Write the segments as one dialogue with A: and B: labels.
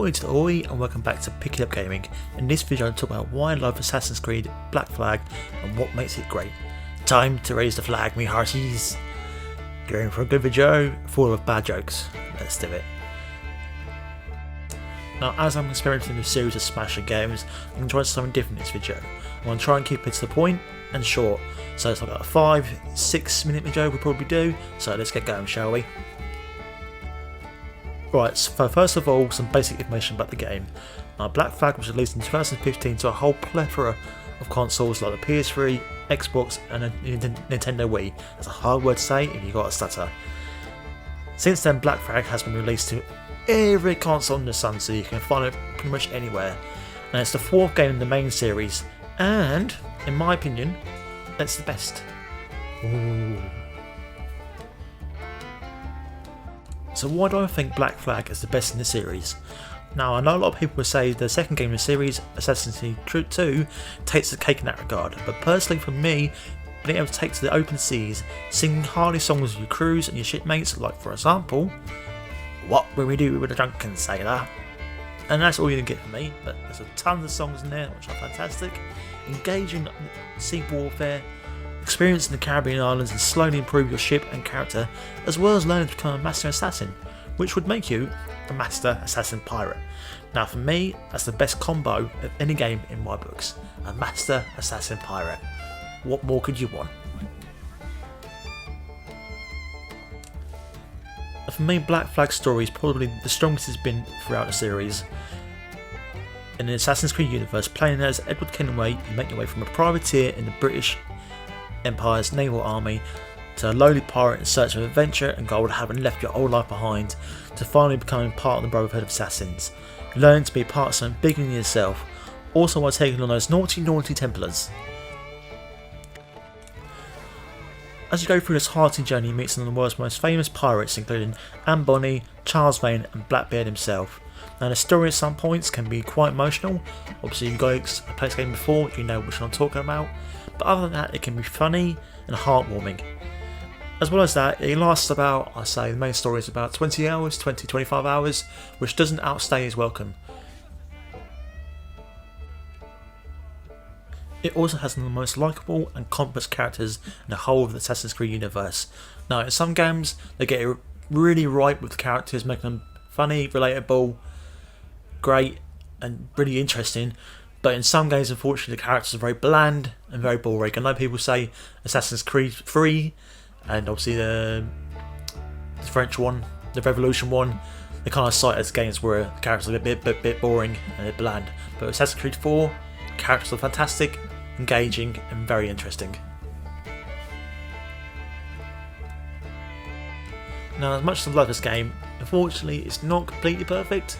A: Oi and welcome back to Pickitupgaming. In this video I'll talk about why I love Assassin's Creed Black Flag and what makes it great. Time to raise the flag, me hearties. Going for a good video full of bad jokes. Let's do it. Now, as I'm experimenting with a series of smashing games, I'm going to try something different in this video. I'm going to try and keep it to the point and short. So it's like a 5-6 minute video we'll probably do. So let's get going, shall we? Right, so first of all, some basic information about the game. Black Flag was released in 2015 to a whole plethora of consoles like the PS3, Xbox and a Nintendo Wii. That's a hard word to say if you got a stutter. Since then, Black Flag has been released to every console in the sun, so you can find it pretty much anywhere. And it's the fourth game in the main series, and in my opinion, it's the best. Ooh. So why do I think Black Flag is the best in the series? Now, I know a lot of people would say the second game in the series, Assassin's Creed 2, takes the cake in that regard, but personally for me, being able to take to the open seas, singing hardy songs with your crews and your shipmates, like for example, What Will We Do with a Drunken Sailor? And that's all you can get from me, but there's a ton of songs in there which are fantastic, engaging sea warfare, experiencing the Caribbean islands and slowly improve your ship and character, as well as learning to become a master assassin, which would make you a master assassin pirate. Now for me, that's the best combo of any game in my books, a master assassin pirate. What more could you want? For me, Black Flag's story is probably the strongest it's been throughout the series. In the Assassin's Creed universe, playing as Edward Kenway, you make your way from a privateer in the British Empire's naval army to a lowly pirate in search of adventure and gold, having left your old life behind, to finally becoming part of the Brotherhood of Assassins, learning to be part of something bigger than yourself, also while taking on those naughty Templars. As you go through this hearty journey, you meet some of the world's most famous pirates, including Anne Bonny, Charles Vane and Blackbeard himself. Now, the story at some points can be quite emotional. Obviously, if you've guys played this game before, you know which one I'm talking about. But other than that, it can be funny and heartwarming. As well as that, it lasts about, I say, the main story is about 20 hours, 20-25 hours, which doesn't outstay its welcome. It also has one of the most likeable and complex characters in the whole of the Assassin's Creed universe. Now, in some games, they get it really right with the characters, making them funny, relatable, great, and really interesting. But in some games, unfortunately, the characters are very bland and very boring. I know people say Assassin's Creed 3 and obviously the French one, the Revolution one, they kind of cite as games where the characters are a bit boring and a bit bland. But Assassin's Creed 4, characters are fantastic, engaging and very interesting. Now, as much as I love this game, unfortunately it's not completely perfect,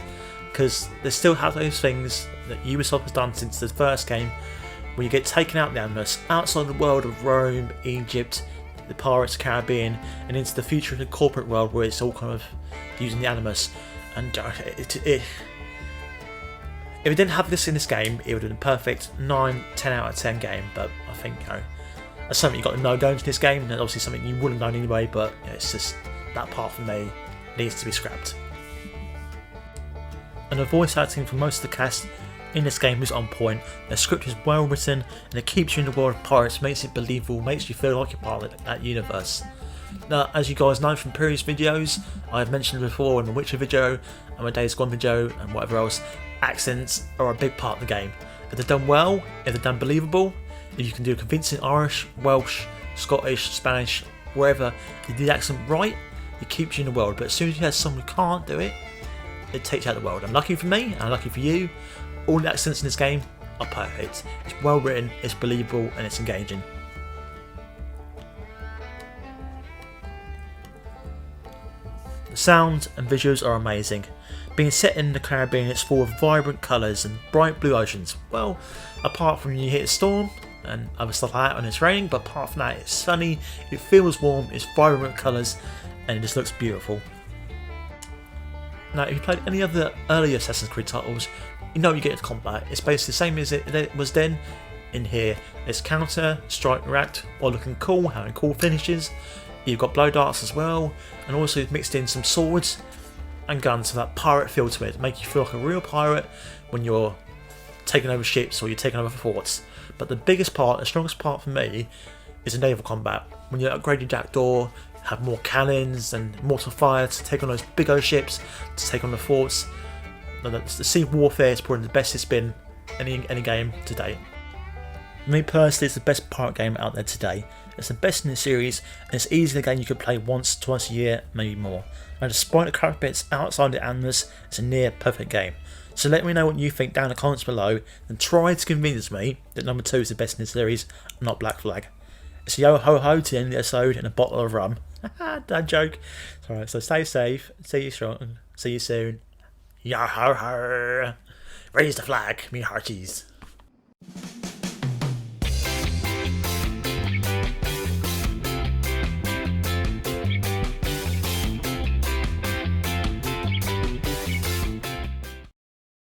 A: because they still have those things that Ubisoft has done since the first game, where you get taken out of the Animus, outside the world of Rome, Egypt, the Pirates, Caribbean, and into the future of the corporate world where it's all kind of using the Animus. And if it didn't have this in this game, it would have been a perfect 9-10 out of 10 game. But I think, you know, that's something you've got to know going into this game, and obviously something you wouldn't have known anyway. But you know, it's just that part for me needs to be scrapped. And the voice acting for most of the cast in this game is on point. The script is well written and it keeps you in the world of pirates, makes it believable, makes you feel like you're part of that universe. Now, as you guys know from previous videos, I have mentioned before in the Witcher video and my Days Gone video and whatever else, accents are a big part of the game. If they're done well, if they're done believable, if you can do convincing Irish, Welsh, Scottish, Spanish, wherever, if you do the accent right, it keeps you in the world. But as soon as you have someone who can't do it, it takes out the world. And lucky for me, and lucky for you, all the accents in this game are perfect. It's well written, it's believable, and it's engaging. The sounds and visuals are amazing. Being set in the Caribbean, it's full of vibrant colours and bright blue oceans. Well, apart from you hit a storm and other stuff like that when it's raining, but apart from that, it's sunny, it feels warm, it's vibrant colours, and it just looks beautiful. Now, if you played any of the earlier Assassin's Creed titles, you know you get into combat. It's basically the same as it was then. In here, it's counter, strike, react, while looking cool, having cool finishes. You've got blow darts as well, and also mixed in some swords. and guns have that pirate feel to it, make you feel like a real pirate when you're taking over ships or you're taking over forts. But the biggest part, the strongest part for me, is the naval combat. When you upgrade your jackdaw, have more cannons and mortar fire to take on those big old ships, to take on the forts. The sea warfare is probably the best it's been any game to date. For me personally, it's the best pirate game out there today. It's the best in the series, and it's easily a game you could play once, twice a year, maybe more. And despite the current bits outside the animus, it's a near perfect game. So let me know what you think down in the comments below, and try to convince me that number 2 is the best in the series, and not Black Flag. It's a yo ho ho to the end of the episode and a bottle of rum. Dad joke. Alright, so stay safe, see you strong, see you soon. Yo ho ho! Raise the flag, me hearties.